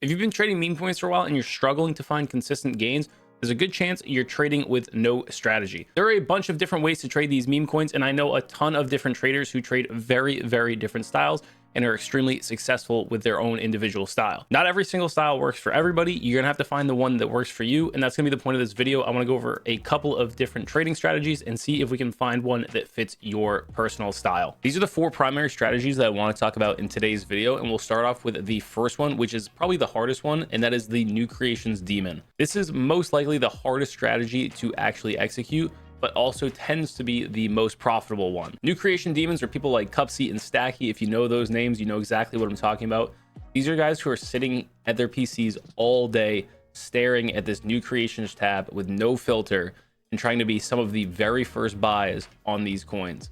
If you've been trading meme coins for a while and you're struggling to find consistent gains, there's a good chance you're trading with no strategy. There are a bunch of different ways to trade these meme coins, and I know a ton of different traders who trade very different styles and are extremely successful with their own individual style. Not every single style works for everybody. You're gonna have to find the one that works for you, and that's gonna be the point of this video. I wanna go over a couple of different trading strategies and see if we can find one that fits your personal style. These are the 4 primary strategies that I wanna talk about in today's video, and we'll start off with the first one, which is probably the hardest one, and that is the new creations demon. This is most likely the hardest strategy to actually execute, but also tends to be the most profitable one. New creation demons are people like Cupseat and Stacky. If you know those names, you know exactly what I'm talking about. These are guys who are sitting at their PCs all day, staring at this new creations tab with no filter and trying to be some of the very first buys on these coins.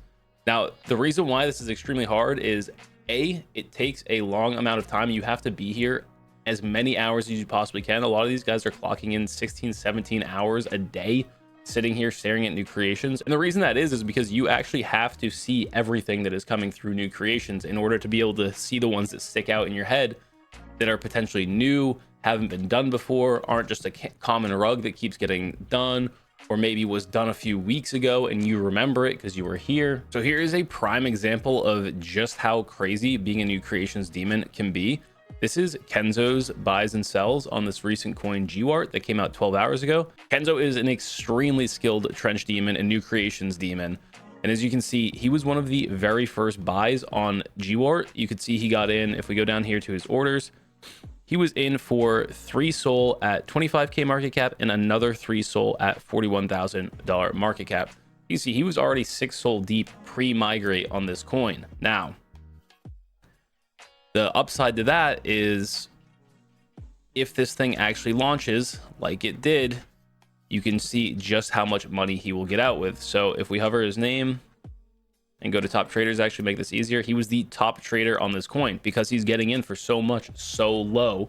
Now, the reason why this is extremely hard is it takes a long amount of time. You have to be here as many hours as you possibly can. A lot of these guys are clocking in 16, 17 hours a day sitting here staring at new creations. And the reason that is because you actually have to see everything that is coming through new creations in order to be able to see the ones that stick out in your head that are potentially new, haven't been done before, aren't just a common rug that keeps getting done, or maybe was done a few weeks ago and you remember it because you were here. So here is a prime example of just how crazy being a new creations demon can be. This is Kenzo's buys and sells on this recent coin GWART that came out 12 hours ago. Kenzo is an extremely skilled trench demon and new creations demon. And as you can see, he was one of the very first buys on GWART. You could see he got in, if we go down here to his orders, he was in for 3 SOL at 25K market cap and another 3 SOL at $41,000 market cap. You see, he was already 6 SOL deep pre-migrate on this coin. Now, the upside to that is if this thing actually launches like it did, you can see just how much money he will get out with. So if we hover his name and go to top traders, actually make this easier, he was the top trader on this coin because he's getting in for so much so low.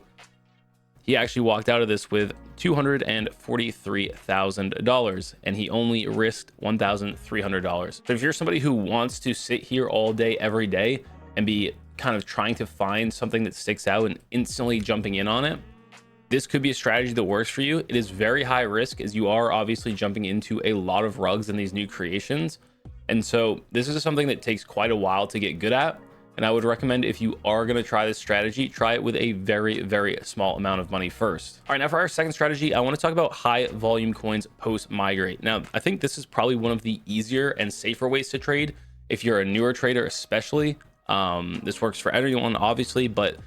He actually walked out of this with $243,000 and he only risked $1,300. So if you're somebody who wants to sit here all day every day and be kind of trying to find something that sticks out and instantly jumping in on it, this could be a strategy that works for you. It is very high risk as you are obviously jumping into a lot of rugs in these new creations. And so this is something that takes quite a while to get good at. And I would recommend if you are going to try this strategy, try it with a very small amount of money first. All right, now for our second strategy, I want to talk about high volume coins post-migrate. Now, I think this is probably one of the easier and safer ways to trade if you're a newer trader, especially. This works for everyone, obviously, but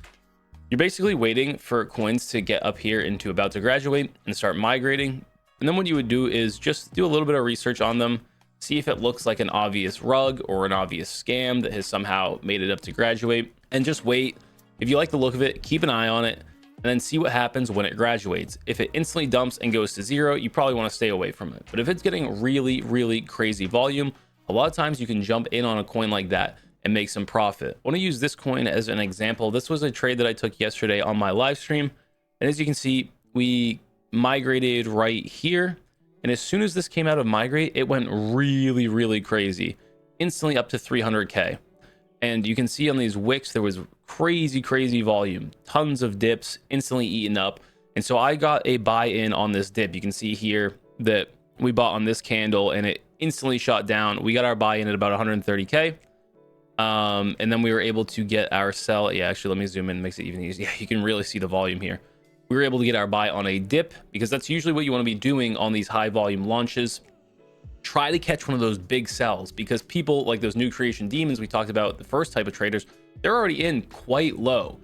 you're basically waiting for coins to get up here into about to graduate and start migrating. And then what you would do is just do a little bit of research on them, see if it looks like an obvious rug or an obvious scam that has somehow made it up to graduate, and just wait. If you like the look of it, keep an eye on it, and then see what happens when it graduates. If it instantly dumps and goes to 0, you probably want to stay away from it. But if it's getting really crazy volume, a lot of times you can jump in on a coin like that and make some profit. I want to use this coin as an example. This was a trade that I took yesterday on my live stream. And as you can see, we migrated right here. And as soon as this came out of migrate, it went really crazy, instantly up to 300K. And you can see on these wicks, there was crazy volume, tons of dips instantly eaten up. And so I got a buy in on this dip. You can see here that we bought on this candle and it instantly shot down. We got our buy in at about 130K. And then we were able to get our sell. Yeah, actually, let me zoom in, makes it even easier. Yeah, you can really see the volume here. We were able to get our buy on a dip because that's usually what you want to be doing on these high volume launches. Try to catch one of those big sells because people like those new creation demons we talked about, the first type of traders, they're already in quite low.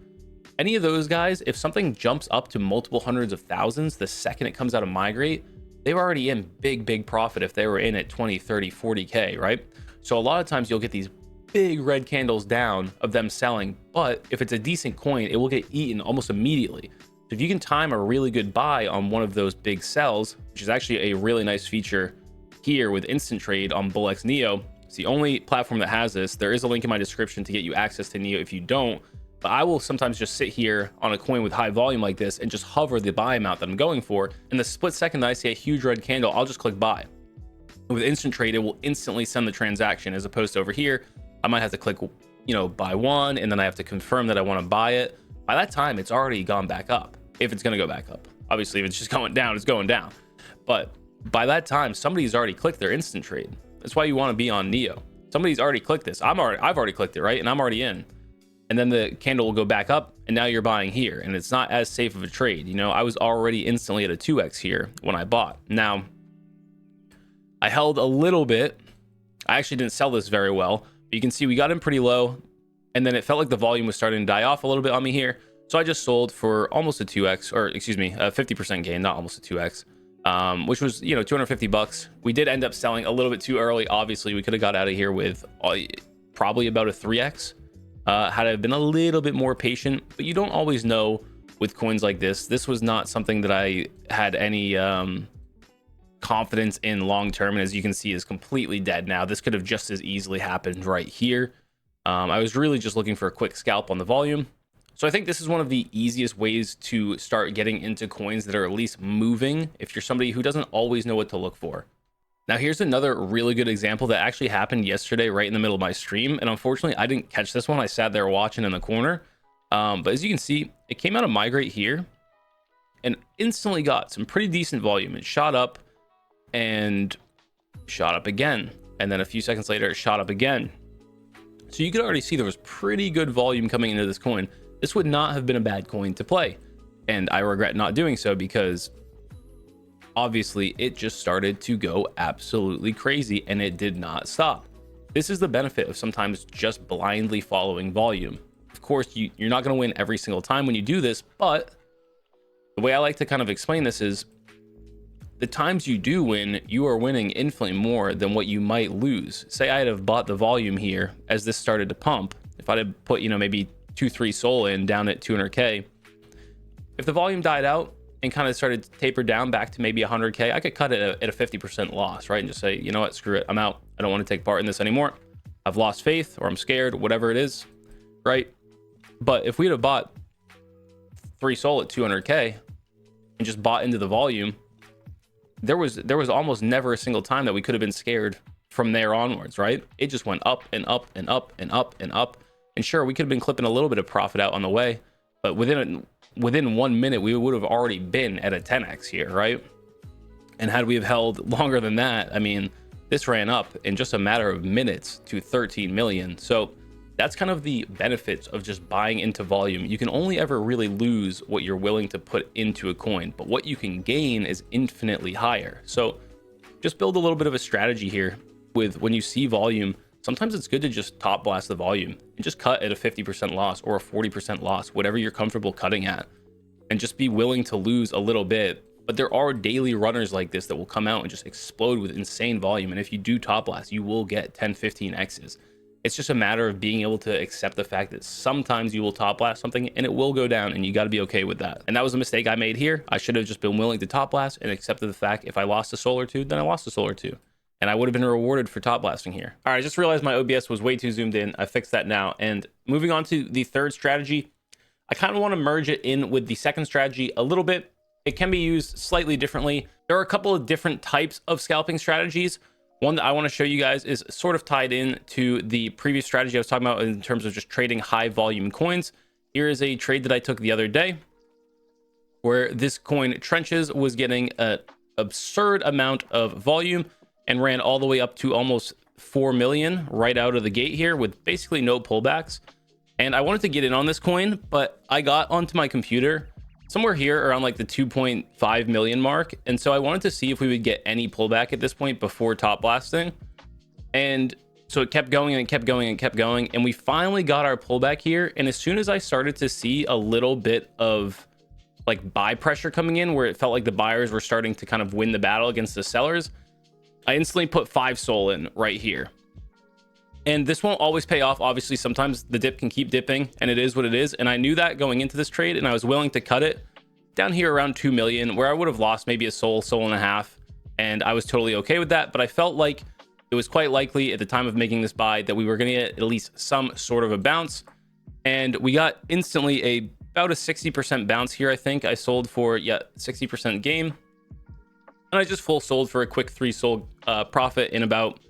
Any of those guys, if something jumps up to multiple hundreds of thousands the second it comes out of migrate, they were already in big profit if they were in at 20, 30, 40K, right? So a lot of times you'll get these big red candles down of them selling, but if it's a decent coin, it will get eaten almost immediately. So if you can time a really good buy on one of those big sells, which is actually a really nice feature here with instant trade on BullX Neo, it's the only platform that has this. There is a link in my description to get you access to Neo if you don't, but I will sometimes just sit here on a coin with high volume like this and just hover the buy amount that I'm going for. In the split second that I see a huge red candle, I'll just click buy. With instant trade, it will instantly send the transaction, as opposed to over here, I might have to click, buy one, and then I have to confirm that I want to buy it. By that time, it's already gone back up. If it's going to go back up, obviously, if it's just going down, it's going down. But by that time, somebody's already clicked their instant trade. That's why you want to be on Neo. Somebody's already clicked this. I've already clicked it, right? And I'm already in. And then the candle will go back up, and now you're buying here, and it's not as safe of a trade. You know, I was already instantly at a 2x here when I bought. Now, I held a little bit. I actually didn't sell this very well. But you can see we got in pretty low, and then it felt like the volume was starting to die off a little bit on me here. So I just sold for almost a 2x, or excuse me, a 50% gain, not almost a 2x, which was, you know, 250 bucks. We did end up selling a little bit too early. Obviously, we could have got out of here with probably about a 3x. Had I been a little bit more patient, but you don't always know with coins like this. This was not something that I had any confidence in long term, and as you can see, is completely dead now. This could have just as easily happened right here. I was really just looking for a quick scalp on the volume. So I think this is one of the easiest ways to start getting into coins that are at least moving if you're somebody who doesn't always know what to look for. Now, here's another really good example that actually happened yesterday right in the middle of my stream. And unfortunately, I didn't catch this one. I sat there watching in the corner. But as you can see, it came out of migrate here and instantly got some pretty decent volume. It shot up and shot up again. And then a few seconds later, it shot up again. So you could already see there was pretty good volume coming into this coin. This would not have been a bad coin to play. And I regret not doing so because obviously it just started to go absolutely crazy and it did not stop. This is the benefit of sometimes just blindly following volume. Of course, you're not going to win every single time when you do this, but the way I like to kind of explain this is the times you do win, you are winning infinitely more than what you might lose. Say I'd have bought the volume here as this started to pump. If I'd have put, you know, maybe 2-3 SOL in down at 200K, if the volume died out and kind of started to taper down back to maybe 100K, I could cut it at a 50% loss, right? And just say, you know what, screw it, I'm out. I don't want to take part in this anymore. I've lost faith, or I'm scared, whatever it is, right? But if we'd have bought 3 SOL at 200K and just bought into the volume, there was almost never a single time that we could have been scared from there onwards, right? It just went up and up and up and up and up. And sure, we could have been clipping a little bit of profit out on the way, but within 1 minute, we would have already been at a 10x here, right? And had we have held longer than that, I mean, this ran up in just a matter of minutes to 13 million. So that's kind of the benefits of just buying into volume. You can only ever really lose what you're willing to put into a coin, but what you can gain is infinitely higher. So just build a little bit of a strategy here with when you see volume. Sometimes it's good to just top blast the volume and just cut at a 50% loss or a 40% loss, whatever you're comfortable cutting at, and just be willing to lose a little bit. But there are daily runners like this that will come out and just explode with insane volume. And if you do top blast, you will get 10, 15 X's. It's just a matter of being able to accept the fact that sometimes you will top blast something and it will go down, and you got to be okay with that. And that was a mistake I made here. I should have just been willing to top blast and accepted the fact if I lost a SOL or two, then I lost a SOL or two. And I would have been rewarded for top blasting here. All right, I just realized my OBS was way too zoomed in. I fixed that now. And moving on to the third strategy, I kind of want to merge it in with the second strategy a little bit. It can be used slightly differently. There are a couple of different types of scalping strategies. One that I want to show you guys is sort of tied in to the previous strategy I was talking about in terms of just trading high volume coins. Here is a trade that I took the other day where this coin Trenches was getting an absurd amount of volume and ran all the way up to almost 4 million right out of the gate here with basically no pullbacks. And I wanted to get in on this coin, but I got onto my computer somewhere here around like the 2.5 million mark. And so I wanted to see if we would get any pullback at this point before top blasting. And so it kept going and kept going and kept going. And we finally got our pullback here. And as soon as I started to see a little bit of like buy pressure coming in, where it felt like the buyers were starting to kind of win the battle against the sellers, I instantly put 5 SOL in right here. And this won't always pay off. Obviously, sometimes the dip can keep dipping, and it is what it is. And I knew that going into this trade, and I was willing to cut it down here around 2 million, where I would have lost maybe a SOL and a half. And I was totally okay with that. But I felt like it was quite likely at the time of making this buy that we were going to get at least some sort of a bounce. And we got instantly about a 60% bounce here. I think I sold for, 60% gain. And I just full sold for a quick 3 SOL profit in about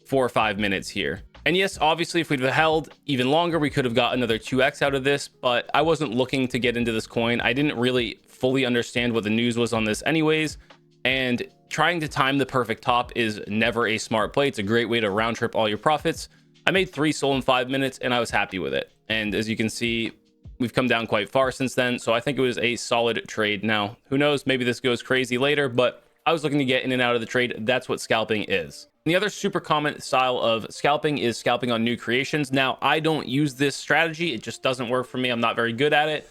4 or 5 minutes here. And yes, obviously, if we'd have held even longer, we could have got another 2x out of this, but I wasn't looking to get into this coin. I didn't really fully understand what the news was on this anyways, and trying to time the perfect top is never a smart play. It's a great way to round trip all your profits. I made 3 SOL in 5 minutes, and I was happy with it. And as you can see, we've come down quite far since then, so I think it was a solid trade. Now, who knows, maybe this goes crazy later, but I was looking to get in and out of the trade. That's what scalping is. And the other super common style of scalping is scalping on new creations. Now, I don't use this strategy. It just doesn't work for me. I'm not very good at it.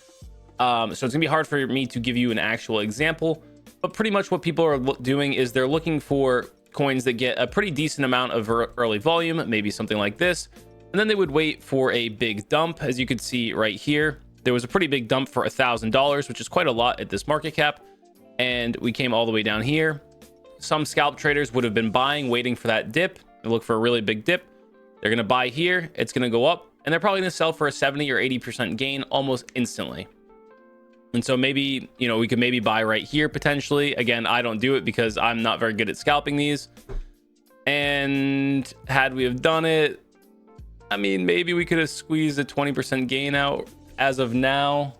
So it's gonna be hard for me to give you an actual example, but pretty much what people are doing is they're looking for coins that get a pretty decent amount of early volume, maybe something like this, and then they would wait for a big dump. As you could see right here, there was a pretty big dump for $1,000, which is quite a lot at this market cap, and we came all the way down here. Some scalp traders would have been buying, waiting for that dip. They look for a really big dip. They're going to buy here. It's going to go up, and they're probably going to sell for a 70 or 80% gain almost instantly. And so maybe, you know, we could maybe buy right here potentially. Again, I don't do it because I'm not very good at scalping these. And had we have done it, I mean, maybe we could have squeezed a 20% gain out as of now.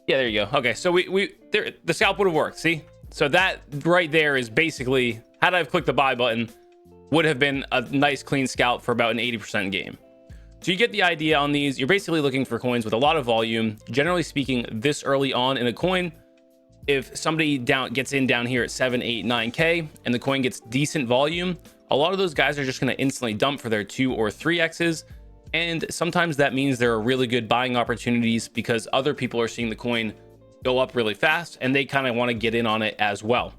Yeah, there you go. Okay, so the scalp would have worked. See? So that right there is basically, had I have clicked the buy button, would have been a nice clean scalp for about an 80% gain. So you get the idea on these. You're basically looking for coins with a lot of volume. Generally speaking, this early on in a coin, if somebody gets in down here at 7, 8, 9K and the coin gets decent volume, a lot of those guys are just going to instantly dump for their 2 or 3Xs. And sometimes that means there are really good buying opportunities because other people are seeing the coin go up really fast and they kind of want to get in on it as well.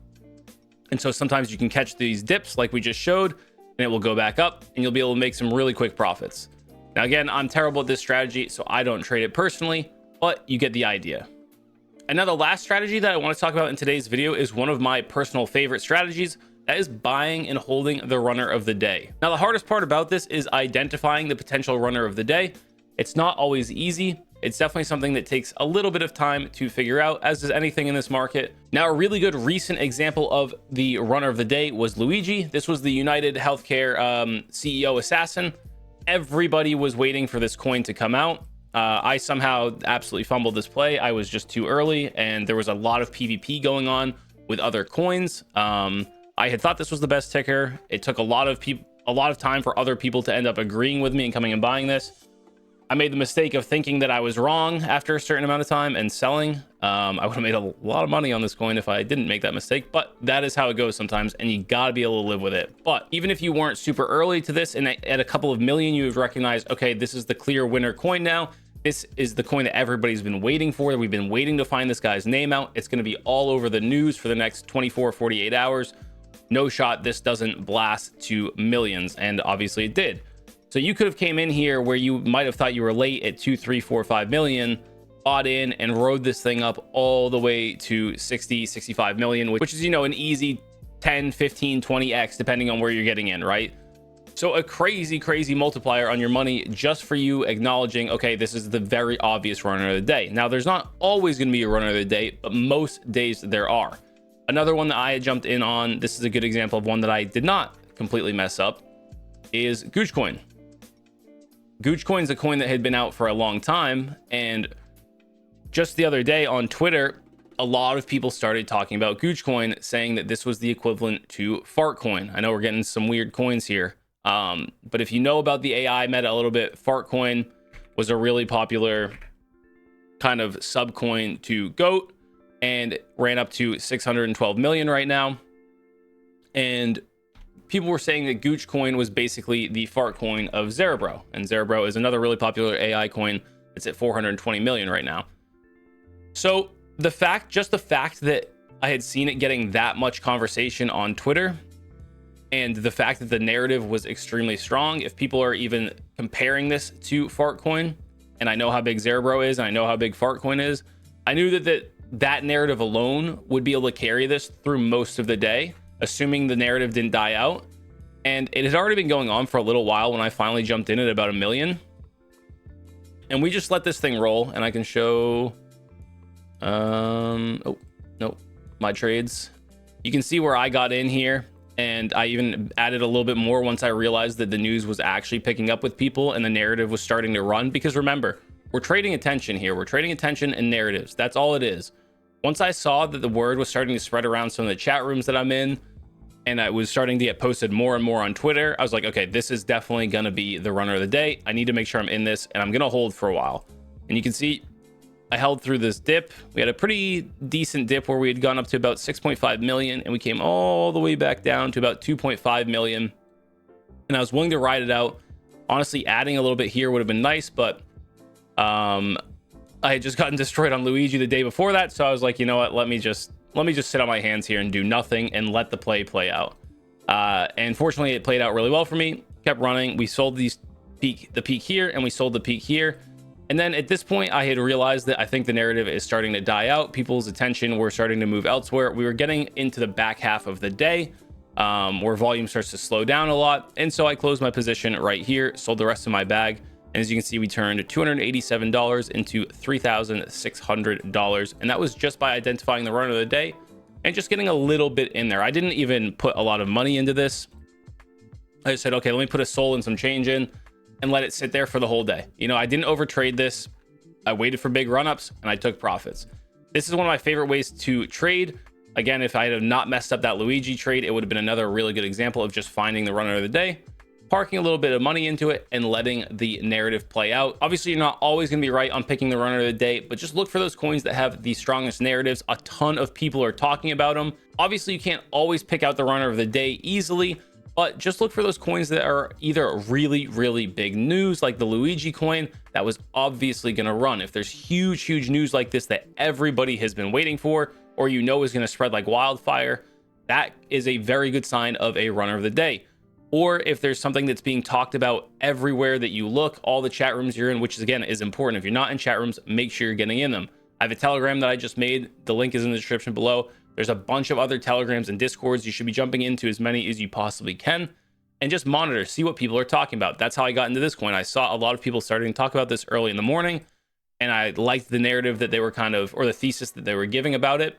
And so sometimes you can catch these dips like we just showed, and it will go back up and you'll be able to make some really quick profits. Now, again, I'm terrible at this strategy, so I don't trade it personally, but you get the idea. And now the last strategy that I want to talk about in today's video is one of my personal favorite strategies. That is buying and holding the runner of the day. Now, the hardest part about this is identifying the potential runner of the day. It's not always easy. It's definitely something that takes a little bit of time to figure out, as does anything in this market. Now, a really good recent example of the runner of the day was Luigi. This was the United Healthcare CEO assassin. Everybody was waiting for this coin to come out. I somehow absolutely fumbled this play. I was just too early, and there was a lot of PvP going on with other coins. I had thought this was the best ticker. It took a lot of time for other people to end up agreeing with me and coming and buying this. I made the mistake of thinking that I was wrong after a certain amount of time and selling. I would have made a lot of money on this coin if I didn't make that mistake, but that is how it goes sometimes, and you gotta be able to live with it. But even if you weren't super early to this and at a couple of million, you would recognize, okay, this is the clear winner coin now. This is the coin that everybody's been waiting for. We've been waiting to find this guy's name out. It's going to be all over the news for the next 24, 48 hours. No shot this doesn't blast to millions, and obviously it did. So you could have came in here where you might have thought you were late at 2, 3, 4, 5 million, bought in and rode this thing up all the way to 60, 65 million, which is, you know, an easy 10, 15, 20x, depending on where you're getting in, right? So a crazy, crazy multiplier on your money just for you acknowledging, okay, this is the very obvious runner of the day. Now, there's not always going to be a runner of the day, but most days there are. Another one that I had jumped in on, this is a good example of one that I did not completely mess up, is Goochcoin. Goochcoin is a coin that had been out for a long time, and just the other day on Twitter, a lot of people started talking about Goochcoin, saying that this was the equivalent to Fartcoin. I know we're getting some weird coins here, but if you know about the AI meta a little bit, Fartcoin was a really popular kind of sub coin to GOAT and ran up to 612 million right now. And people were saying that Goochcoin was basically the Fartcoin of Zerebro, and Zerebro is another really popular AI coin. It's at 420 million right now. So just the fact that I had seen it getting that much conversation on Twitter, and the fact that the narrative was extremely strong, if people are even comparing this to Fartcoin, and I know how big Zerebro is, and I know how big Fartcoin is, I knew that narrative alone would be able to carry this through most of the day, assuming the narrative didn't die out. And it had already been going on for a little while when I finally jumped in at about 1 million. And we just let this thing roll, and I can show oh no, my trades. You can see where I got in here And I even added a little bit more once I realized that the news was actually picking up with people and the narrative was starting to run. Because remember, we're trading attention here. We're trading attention and narratives. That's all it is. Once I saw that the word was starting to spread around some of the chat rooms that I'm in, and I was starting to get posted more and more on Twitter, I was like, okay, this is definitely going to be the runner of the day. I need to make sure I'm in this, and I'm going to hold for a while. And you can see I held through this dip. We had a pretty decent dip where we had gone up to about 6.5 million, and we came all the way back down to about 2.5 million. And I was willing to ride it out. Honestly, adding a little bit here would have been nice, but I had just gotten destroyed on Luigi the day before that, so I was like, you know what, let me just sit on my hands here and do nothing and let the play out. And fortunately, it played out really well for me. Kept running. We sold the peak here, and we sold the peak here. And then at this point, I had realized that I think the narrative is starting to die out. People's attention were starting to move elsewhere. We were getting into the back half of the day, where volume starts to slow down a lot. And so I closed my position right here, sold the rest of my bag. And as you can see, we turned $287 into $3,600. And that was just by identifying the run of the day and just getting a little bit in there. I didn't even put a lot of money into this. I just said, okay, let me put a soul and some change in and let it sit there for the whole day. You know, I didn't overtrade this. I waited for big run-ups and I took profits. This is one of my favorite ways to trade. Again, if I had not messed up that Luigi trade, it would have been another really good example of just finding the runner of the day, parking a little bit of money into it, and letting the narrative play out. Obviously, you're not always going to be right on picking the runner of the day, but just look for those coins that have the strongest narratives. A ton of people are talking about them. Obviously, you can't always pick out the runner of the day easily, but just look for those coins that are either really, really big news, like the Luigi coin that was obviously going to run. If there's huge news like this that everybody has been waiting for, or you know is going to spread like wildfire, that is a very good sign of a runner of the day. Or if there's something that's being talked about everywhere that you look, all the chat rooms you're in, which is, again, is important. If you're not in chat rooms, make sure you're getting in them. I have a Telegram that I just made. The link is in the description below. There's a bunch of other Telegrams and Discords. You should be jumping into as many as you possibly can and just monitor, see what people are talking about. That's how I got into this coin. I saw a lot of people starting to talk about this early in the morning, and I liked the narrative that they were or the thesis that they were giving about it.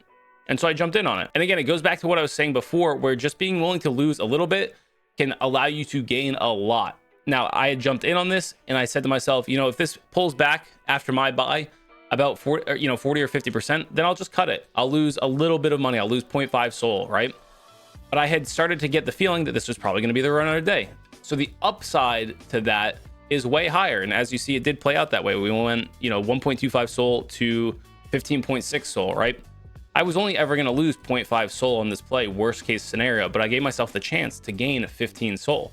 And so I jumped in on it. And again, it goes back to what I was saying before, where just being willing to lose a little bit can allow you to gain a lot. Now, I had jumped in on this and I said to myself, you know, if this pulls back after my buy about 40 or 50%, then I'll just cut it. I'll lose a little bit of money. I'll lose 0.5 soul, right? But I had started to get the feeling that this was probably going to be the run of the day. So the upside to that is way higher. And as you see, it did play out that way. We went, 1.25 soul to 15.6 soul, right? I was only ever going to lose 0.5 soul on this play, worst case scenario, but I gave myself the chance to gain 15 soul.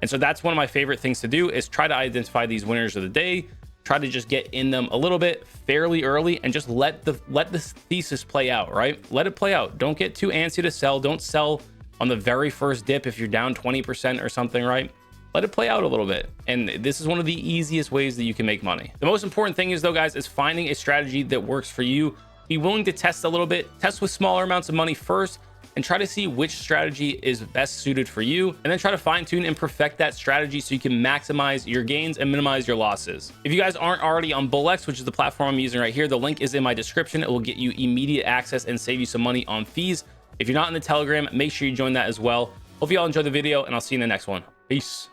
And so that's one of my favorite things to do, is try to identify these winners of the day, try to just get in them a little bit fairly early, and just let this thesis play out, right? Let it play out. Don't get too antsy to sell. Don't sell on the very first dip if you're down 20% or something, right? Let it play out a little bit. And this is one of the easiest ways that you can make money. The most important thing is, though, guys, is finding a strategy that works for you. Be willing to test a little bit, test with smaller amounts of money first, and try to see which strategy is best suited for you, and then try to fine tune and perfect that strategy so you can maximize your gains and minimize your losses. If you guys aren't already on Bullx, which is the platform I'm using right here, the link is in my description. It will get you immediate access and save you some money on fees. If you're not in the Telegram, make sure you join that as well. Hope you all enjoyed the video, and I'll see you in the next one. Peace.